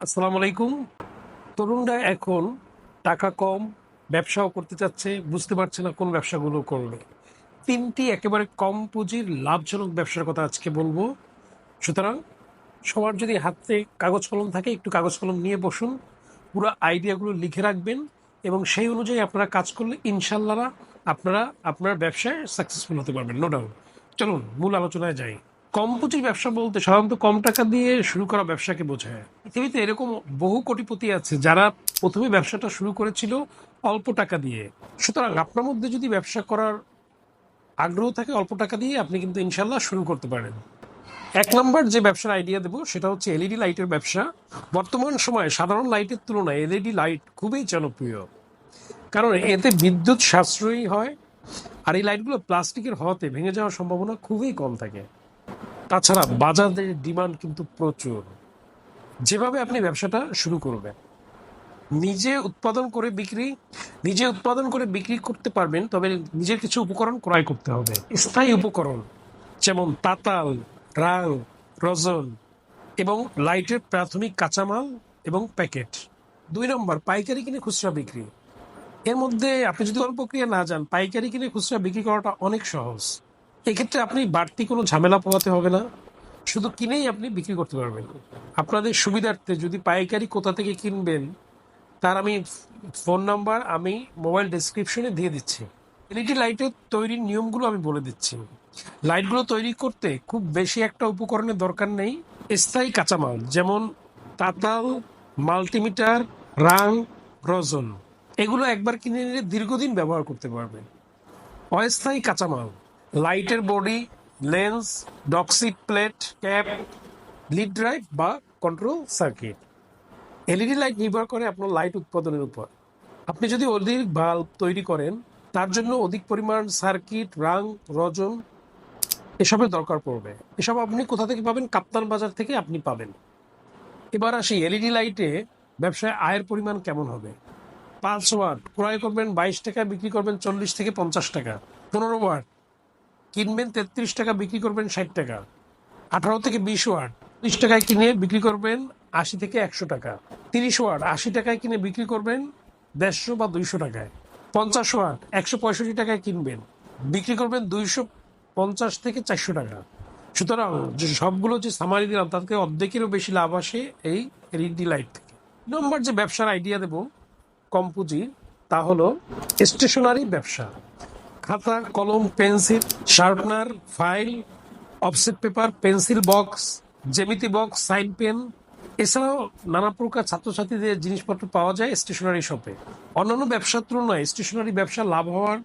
আসসালামু আলাইকুম। তরুণরা এখন টাকা কম, ব্যবসাও করতে চাচ্ছে, বুঝতে পারছে না কোন ব্যবসাগুলো করবে। তিনটি একেবারে কম পুঁজির লাভজনক ব্যবসার কথা আজকে বলবো। সুতরাং সবার যদি হাতে কাগজ কলম থাকে, একটু কাগজ কলম নিয়ে বসুন, পুরো আইডিয়াগুলো লিখে রাখবেন এবং সেই অনুযায়ী আপনারা কাজ করলে ইনশাল্লাহ আপনারা আপনার ব্যবসায় সাকসেসফুল হতে পারবেন, নো ডাউট। চলুন মূল আলোচনায় যাই। কম পুঁজির ব্যবসা বলতে সাধারণত কম টাকা দিয়ে শুরু করা ব্যবসাকে বোঝায়। পৃথিবীতে এরকম বহু কোটিপতি আছে যারা প্রথমে ব্যবসাটা শুরু করেছিল অল্প টাকা দিয়ে। সুতরাং আপনার মধ্যে যদি ব্যবসা করার আগ্রহ থাকে, অল্প টাকা দিয়ে আপনি কিন্তু ইনশাল্লাহ শুরু করতে পারেন। এক নম্বর যে ব্যবসার আইডিয়া দেবো সেটা হচ্ছে এলইডি লাইটের ব্যবসা। বর্তমান সময়ে সাধারণ লাইটের তুলনায় এলইডি লাইট খুবই জনপ্রিয়, কারণ এতে বিদ্যুৎ সাশ্রয়ী হয় আর এই লাইটগুলো প্লাস্টিকের হওয়াতে ভেঙে যাওয়ার সম্ভাবনা খুবই কম থাকে। তাছাড়া বাজারে ডিমান্ড কিন্তু প্রচুর। যেভাবে আপনি ব্যবসাটা শুরু করবেন, নিজে উৎপাদন করে বিক্রি নিজে উৎপাদন করে বিক্রি করতে পারবেন, তবে নিজের কিছু উপকরণ ক্রয় করতে হবে, স্থায়ী উপকরণ যেমন তাতাল, রাং, রজন এবং লাইটের প্রাথমিক কাঁচামাল এবং প্যাকেট। দুই নম্বর, পাইকারি কিনে খুচরা বিক্রি। এর মধ্যে আপনি যদি অল্প প্রক্রিয়া না যান, পাইকারি কিনে খুচরা বিক্রি করাটা অনেক সহজ। এক্ষেত্রে আপনি বাড়তি কোনো ঝামেলা পোহাতে হবে না, শুধু কিনেই আপনি বিক্রি করতে পারবেন। আপনাদের সুবিধার্থে যদি পাইকারি কোথা থেকে কিনবেন তার আমি ফোন নাম্বার আমি মোবাইল ডেসক্রিপশনে দিয়ে দিচ্ছি। এলইডি লাইটের তৈরির নিয়মগুলো আমি বলে দিচ্ছি। লাইটগুলো তৈরি করতে খুব বেশি একটা উপকরণের দরকার নেই। স্থায়ী কাঁচামাল যেমন তাতাল, মাল্টিমিটার, রাং, রজন, এগুলো একবার কিনে নিলে দীর্ঘদিন ব্যবহার করতে পারবেন। অস্থায়ী কাঁচামাল, লাইটের বডি, লেন্স, ডকসিড প্লেট, ক্যাপ, লিড ড্রাইভ বা কন্ট্রোল সার্কিট। এলইডি লাইট নির্ভর করে আপনার লাইট উৎপাদনের উপর। আপনি যদি অধিক বাল্ব তৈরি করেন, তার জন্য অধিক পরিমাণ সার্কিট, রাং, রজন এসবের দরকার পড়বে। এসব আপনি কোথা থেকে পাবেন? কাপ্তান বাজার থেকে আপনি পাবেন। এবার আসি এলইডি লাইটে ব্যবসায় আয়ের পরিমাণ কেমন হবে। 5 ওয়াট ক্রয় করবেন 22 টাকা, বিক্রি করবেন 40 থেকে 50 টাকা। 15 ওয়াট কিনবেন 33 টাকা, বিক্রি করবেন 60 টাকা। 18 থেকে 20 ওয়াট 30 টাকায় কিনে বিক্রি করবেন 80 থেকে 100 টাকা। 30 ওয়াট 80 টাকায় কিনে বিক্রি করবেন 150 বা 200 টাকায়। 50 ওয়াট 165 টাকায় কিনবেন, বিক্রি করবেন 250 থেকে 400 টাকা। সুতরাং যে সবগুলো যে সামারি দিলাম তার থেকে অর্ধেকেরও বেশি লাভ আসে এই এলইডি লাইট থেকে। নম্বর যে ব্যবসার আইডিয়া দেব কম পুঁজি, তা হলো স্টেশনারি ব্যবসা। খাতা, কলম, pencil, sharpener, file, offset paper, pencil box, জ্যামিতি বক্স, সাইন পেন, এছাড়াও নানা প্রকার ছাত্রছাত্রীদের জিনিসপত্র পাওয়া যায় স্টেশনারি শপে। অন্যান্য ব্যবসার তুলনায় স্টেশনারি ব্যবসা লাভ হওয়ার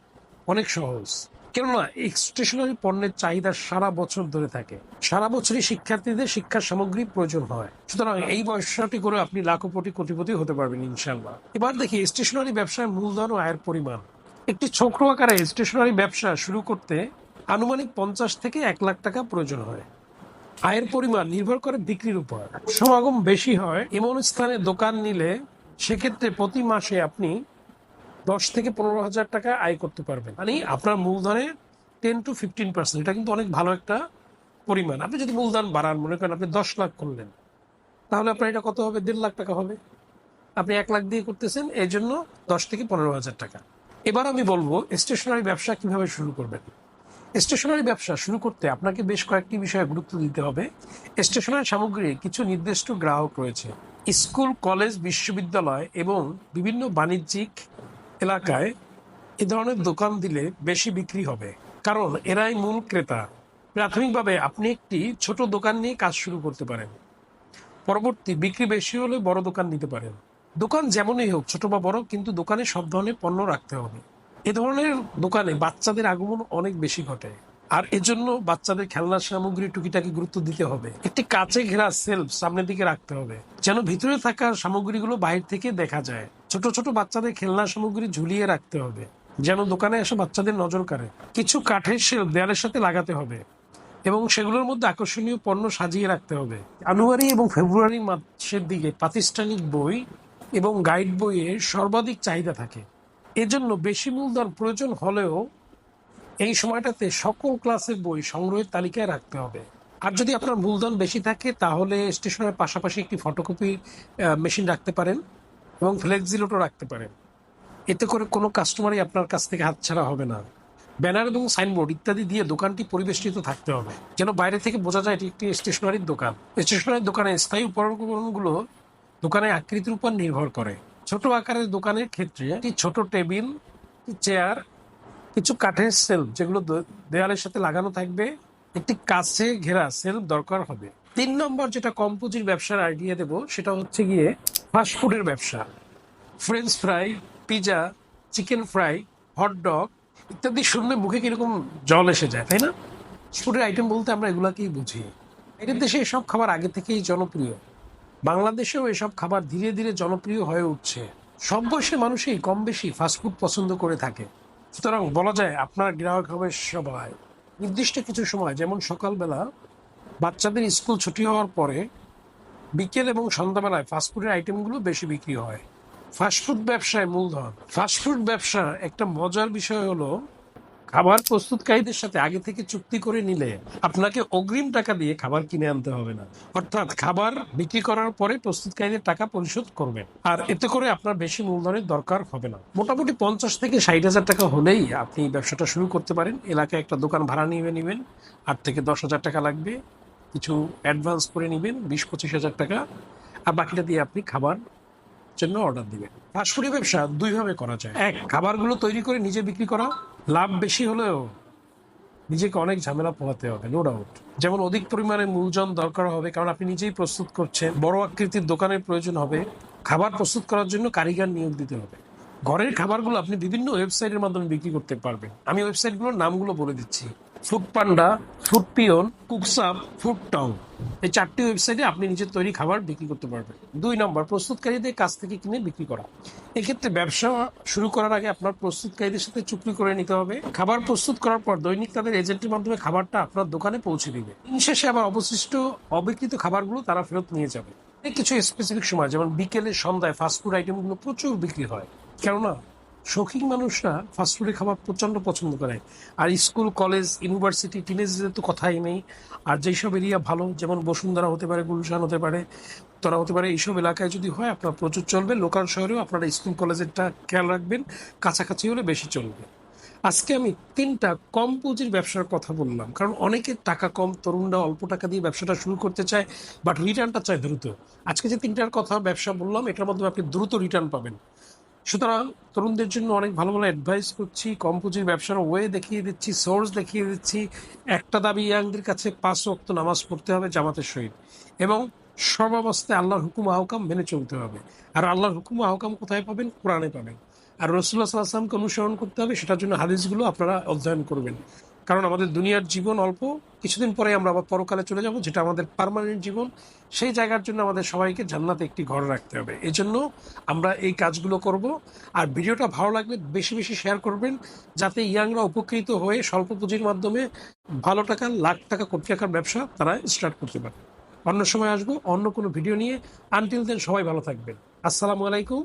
অনেক সহজ, কেননা এই স্টেশনারি পণ্যের চাহিদা সারা বছর ধরে থাকে। সারা বছরই শিক্ষার্থীদের শিক্ষার সামগ্রী প্রয়োজন হয়। সুতরাং এই ব্যবসাটি করে আপনি লাখপতি কোটিপতি হতে পারবেন ইনশাল্লাহ। এবার দেখি স্টেশনারি ব্যবসায় মূলধন ও আয়ের পরিমাণ। একটি ছোট আকারে স্টেশনারি ব্যবসা শুরু করতে আনুমানিক 50 থেকে 1 লাখ টাকা প্রয়োজন হয়। আয়ের পরিমাণ নির্ভর করে বিক্রির উপর। সমাগম বেশি হয় এমন স্থানে দোকান নিলে সেক্ষেত্রে প্রতি মাসে আপনি 10 থেকে 15 হাজার টাকা আয় করতে পারবেন, মানে আপনার মূলধনের 10 to 15%। এটা কিন্তু অনেক ভালো একটা পরিমাণ। আপনি যদি মূলধন বাড়ান, মনে করেন আপনি 10 লাখ করলেন, তাহলে আপনার এটা কত হবে? 1.5 লাখ টাকা হবে। আপনি 1 লাখ দিয়ে করতেছেন, এই জন্য 10 থেকে 15 হাজার টাকা। এবার আমি বলবো স্টেশনারি ব্যবসা কিভাবে শুরু করবেন। স্টেশনারি ব্যবসা শুরু করতে আপনাকে বেশ কয়েকটি বিষয়ে গুরুত্ব দিতে হবে। স্টেশনারি সামগ্রীর কিছু নির্দিষ্ট গ্রাহক রয়েছে। স্কুল, কলেজ, বিশ্ববিদ্যালয় এবং বিভিন্ন বাণিজ্যিক এলাকায় এ ধরনের দোকান দিলে বেশি বিক্রি হবে, কারণ এরাই মূল ক্রেতা। প্রাথমিকভাবে আপনি একটি ছোট দোকান নিয়ে কাজ শুরু করতে পারেন। পরবর্তী বিক্রি বেশি হলে বড় দোকান নিতে পারেন। দোকান যেমনই হোক, ছোট বা বড়, কিন্তু দোকানে সব ধরনের পণ্য রাখতে হবে। এ ধরনের দোকানে বাচ্চাদের আগমন অনেক বেশি ঘটে, আর এজন্য বাচ্চাদের খেলনার সামগ্রী টুকিটাকি গুরুত্ব দিতে হবে। একটি কাঁচে ঘেরা সেলফ সামনের দিকে রাখতে হবে, যেন ভিতরে থাকা সামগ্রীগুলো বাহির থেকে দেখা যায়। ছোট ছোট বাচ্চাদের খেলনার সামগ্রী ঝুলিয়ে রাখতে হবে, যেন দোকানে এসে বাচ্চাদের নজর কাড়ে। কিছু কাঠের শেলফ দেয়ালের সাথে লাগাতে হবে এবং সেগুলোর মধ্যে আকর্ষণীয় পণ্য সাজিয়ে রাখতে হবে। জানুয়ারি এবং ফেব্রুয়ারি মাসের দিকে প্রাতিষ্ঠানিক বই এবং গাইড বইয়ের সর্বাধিক চাহিদা থাকে। এজন্য বেশি মূলধন প্রয়োজন হলেও এই সময়টাতে সকল ক্লাসের বই সংগ্রহের তালিকায় রাখতে হবে। আর যদি আপনার মূলধন বেশি থাকে তাহলে স্টেশনের পাশাপাশি একটি ফটোকপি মেশিন রাখতে পারেন এবং ফ্লেক্সিলোডও রাখতে পারেন। এতে করে কোনো কাস্টমারই আপনার কাছ থেকে হাতছাড়া হবে না। ব্যানার এবং সাইনবোর্ড ইত্যাদি দিয়ে দোকানটি পরিবেষ্টিত থাকতে হবে, যেন বাইরে থেকে বোঝা যায় এটি একটি স্টেশনারির দোকান। স্টেশনারি দোকানে স্থায়ী উপকরণগুলো দোকানের আকৃতির উপর নির্ভর করে। ছোট আকারের দোকানের ক্ষেত্রে একটি ছোট টেবিল, চেয়ার, কিছু কাঠের সেলফ যেগুলো দেয়ালের সাথে লাগানো থাকবে, একটি কাছে ঘেরা সেলফ দরকার হবে। 3 নম্বর যেটা কম পুঁজির ব্যবসার আইডিয়া দেব সেটা হচ্ছে গিয়ে ফাস্টফুডের ব্যবসা। French fry, pizza, chicken fry, hot dog ইত্যাদি শুনলে মুখে কিরকম জল এসে যায়, তাই না? ফুডের আইটেম বলতে আমরা এগুলাকেই বুঝি। বাইরের দেশে এসব খাবার আগে থেকেই জনপ্রিয়। বাংলাদেশেও এসব খাবার ধীরে ধীরে জনপ্রিয় হয়ে উঠছে। সব বয়সের মানুষই কম বেশি ফাস্টফুড পছন্দ করে থাকে। সুতরাং বলা যায় আপনার গ্রাহক হবে সবাই। নির্দিষ্ট কিছু সময়, যেমন সকালবেলা বাচ্চাদের স্কুল ছুটি হওয়ার পরে, বিকেল এবং সন্ধ্যাবেলায় ফাস্টফুডের আইটেমগুলো বেশি বিক্রি হয়। ফাস্টফুড ব্যবসায় মূলধন। ফাস্টফুড ব্যবসা একটা মজার বিষয় হলো, খাবার প্রস্তুতকারীদের সাথে আগে থেকে চুক্তি করে নিলে আপনাকে অগ্রিম টাকা দিয়ে খাবার কিনে আনতে হবে না। অর্থাৎ খাবার বিক্রি করার পরে প্রস্তুতকারীদের টাকা পরিশোধ করবেন, আর এতে করে আপনার বেশি মূলধনের দরকার হবে না। মোটামুটি 50 থেকে 60 হাজার টাকা হলেই আপনি ব্যবসাটা শুরু করতে পারেন। এলাকায় একটা দোকান ভাড়া নিয়ে নেবেন, 8 থেকে 10 হাজার টাকা লাগবে। কিছু অ্যাডভান্স করে নেবেন, 20-25 হাজার টাকা, আর বাকিটা দিয়ে আপনি খাবার জন্য অর্ডার দিবেন। ফাস্টফুডের ব্যবসা দুইভাবে করা যায়। এক, খাবারগুলো তৈরি করে নিজে বিক্রি করা। লাভ বেশি হলেও নিজেকে অনেক ঝামেলা পোহাতে হবে, নো ডাউট। যেমন অধিক পরিমাণে মূলধন দরকার হবে, কারণ আপনি নিজেই প্রস্তুত করছেন। বড় আকৃতির দোকানের প্রয়োজন হবে। খাবার প্রস্তুত করার জন্য কারিগর নিয়োগ দিতে হবে। ঘরের খাবারগুলো আপনি বিভিন্ন ওয়েবসাইটের মাধ্যমে বিক্রি করতে পারবেন। আমি ওয়েবসাইটগুলোর নামগুলো বলে দিচ্ছি: ফুড পান্ডা, ফুড পিয়ন, কুকসাপ, ফুড টং। এই 4টি ওয়েবসাইটে আপনি নিজের তৈরি খাবার বিক্রি করতে পারবেন। 2 নম্বর, প্রস্তুতকারীদের কাছ থেকে কিনে বিক্রি করা। এক্ষেত্রে ব্যবসা শুরু করার আগে আপনার প্রস্তুতকারীদের সাথে চুক্তি করে নিতে হবে। খাবার প্রস্তুত করার পর দৈনিক তাদের এজেন্টের মাধ্যমে খাবারটা আপনার দোকানে পৌঁছে দিবে। দিন শেষে আবার অবশিষ্ট অবিকৃত খাবারগুলো তারা ফেরত নিয়ে যাবে। কিছু স্পেসিফিক সময়, যেমন বিকেলে, সন্ধ্যায় ফাস্টফুড আইটেমগুলো প্রচুর বিক্রি হয়। কেননা শৌখিন মানুষরা ফাস্টফুডের খাবার প্রচণ্ড পছন্দ করে। আর স্কুল, কলেজ, ইউনিভার্সিটি, টিনেজদের তো কথাই নেই। আর যেসব এরিয়া ভালো, যেমন বসুন্ধরা হতে পারে, গুলশান হতে পারে, তোরা হতে পারে, এইসব এলাকায় যদি হয় আপনার প্রচুর চলবে। লোকাল শহরেও আপনারা স্কুল কলেজেরটা খেয়াল রাখবেন, কাছাকাছি হলে বেশি চলবে। আজকে আমি 3টা কম পুঁজির ব্যবসার কথা বললাম, কারণ অনেকের টাকা কম, তরুণরা অল্প টাকা দিয়ে ব্যবসাটা শুরু করতে চায়, বাট রিটার্নটা চায় দ্রুত। আজকে যে 3টার কথা ব্যবসা বললাম, এটার মাধ্যমে আপনি দ্রুত রিটার্ন পাবেন। সুতরাং তরুণদের জন্য অনেক ভালো ভালো অ্যাডভাইস করছি, কম পুঁজির ব্যবসার ওয়ে দেখিয়ে দিচ্ছি, সোর্স দেখিয়ে দিচ্ছি। একটা দাবি ইয়াংদের কাছে, 5 ওয়াক্ত নামাজ পড়তে হবে জামাতের সহিত, এবং সর্বাবস্থায় আল্লাহর হুকুম আহকাম মেনে চলতে হবে। আর আল্লাহর হুকুম আহকাম কোথায় পাবেন? কোরআনে পাবেন। আর রাসূলুল্লাহ সাল্লাল্লাহু আলাইহি ওয়াসাল্লামকে অনুসরণ করতে হবে, সেটার জন্য হাদিসগুলো আপনারা অধ্যয়ন করবেন। কারণ আমাদের দুনিয়ার জীবন অল্প, কিছুদিন পরে আমরা আবার পরকালে চলে যাব, যেটা আমাদের পার্মানেন্ট জীবন। সেই জায়গার জন্য আমাদের সবাইকে জান্নাতে একটি ঘর রাখতে হবে। এজন্য আমরা এই কাজগুলো করব। আর ভিডিওটা ভালো লাগলে বেশি বেশি শেয়ার করবেন, যাতে ইয়াংরা উপকৃত হয়ে স্বল্প পুঁজির মাধ্যমে ভালো টাকা, লাখ টাকা, কোটি টাকার ব্যবসা তারা স্টার্ট করতে পারে। অন্য সময় আসবো অন্য কোনো ভিডিও নিয়ে। আনটিল দেন সবাই ভালো থাকবেন। আসসালামু আলাইকুম।